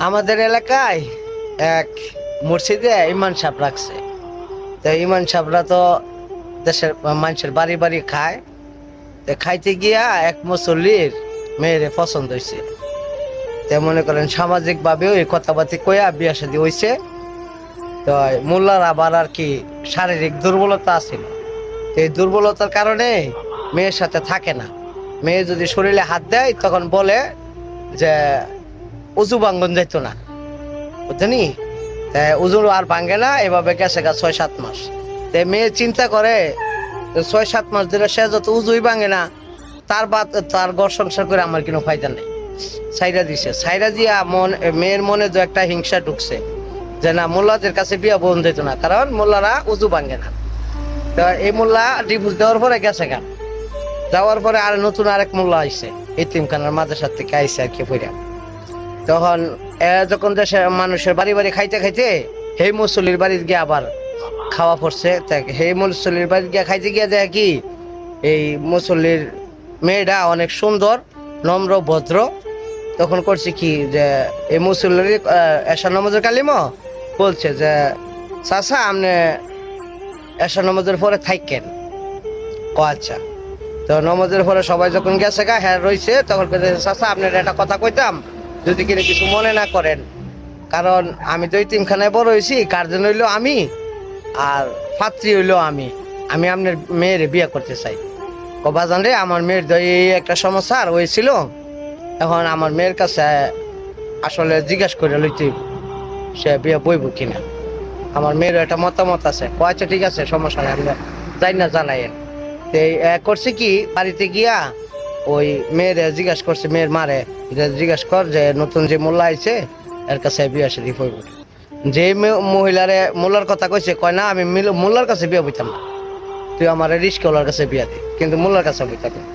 আমাদের এলাকায় এক মসজিদে ইমাম সাহেব রাখছে। তো ইমাম সাহেবরা তো দেশের মানুষের বাড়ি বাড়ি খায়। তো খাইতে গিয়া এক মুসল্লির মেয়েরে পছন্দ হয়েছে। তো মনে করেন সামাজিক ভাবেও এই কথাবার্তি কইয়া বিয়া শাদী হয়েছে। তো মোল্লার আবার আর কি শারীরিক দুর্বলতা আছিল। এই দুর্বলতার কারণে মেয়ের সাথে থাকে না। মেয়ে যদি শরীরে হাত দেয় তখন বলে যে উজু ভাঙ্গন যাইতো না, বুঝছনি? উজু আর ভাঙ্গে না, এভাবে গেছে গা ৬-৭ মাস। মেয়ে চিন্তা করে ৬-৭ মাস ধরে সে যত উজুই ভাঙে না, তার ঘর সংসার করে আমার কোনো ফায়দা নেই। সাইরা দিছে, সাইরা দিয়া মেয়ের মনে যে একটা হিংসা ঢুকছে যে না, মোল্লাদের কাছে বিয়া বোন যেত না, কারণ মোল্লারা উজু ভাঙ্গে না। তো এই মোল্লা ডিভোর্স দেওয়ার পরে গেছে গা, যাওয়ার পরে আর নতুন আরেক মোল্লা আইছে, এতিমখানার মাদ্রাসার থেকে আইসে আর কি ফিরে। তখন যখন দেশে মানুষের বাড়ি বাড়ি খাইতে খাইতে সেই মুসল্লির বাড়ি গিয়ে আবার খাওয়া পড়ছে। সেই মুসল্লির বাড়ি গিয়ে খাইতে গিয়ে দেখে কি এই মুসল্লির মেয়েটা অনেক সুন্দর, নম্র, ভদ্র। তখন করছে কি যে এই মুসল্লির এশার নামাজের কালিমা বলছে যে চাচা আপনি এশার নামাজের পরে থাকেন। ও আচ্ছা। তো নামাজের পরে সবাই যখন গেছে গা, হ্যাঁ রয়েছে, তখন চাচা আপনার একটা কথা কইতাম, যদি কিনা কিছু মনে না করেন, কারণ আমি তো এতিমখানায় বড় হয়েছি, গার্জেন হইলো আমি আর পাত্রী হইলো আমি আপনার মেয়ের বিয়ে করতে চাই। বাজান রে, আমার মেয়ের এই একটা সমস্যা আর হয়েছিল, এখন আমার মেয়ের কাছে আসলে জিজ্ঞাসা করে লইতে সে বিয়ে বইব কিনা। আমার মেয়েরও একটা মতামত আছে। আচ্ছা ঠিক আছে, সমস্যা নেই, আমরা যাই না জানাইয়েন। করছে কি বাড়িতে গিয়া ওই মেয়ের জিজ্ঞাসা করছে, মেয়ের মারে জিজ্ঞাসা কর যে নতুন যে মোল্লা আইছে এর কাছে বিয়ে শাদী হইব। যে মহিলারে মোল্লার কথা কইছে, কয় না আমি মোল্লার কাছে বিয়ে বইতাম না, তুই আমার রিস্কওয়ালার কাছে বিয়া দি, কিন্তু মোল্লার কাছে বইতাম না।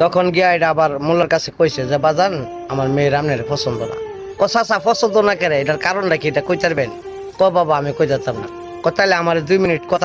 তখন গিয়া এটা আবার মোল্লার কাছে কইছে যে বাজান আমার মেয়ের আপনার পছন্দ না। চাচা পছন্দ না কেন, এটার কারণটা কি, এটা কইতারবেন? বাবা আমি কই যেতাম না। তাহলে আমার 2 মিনিট কথা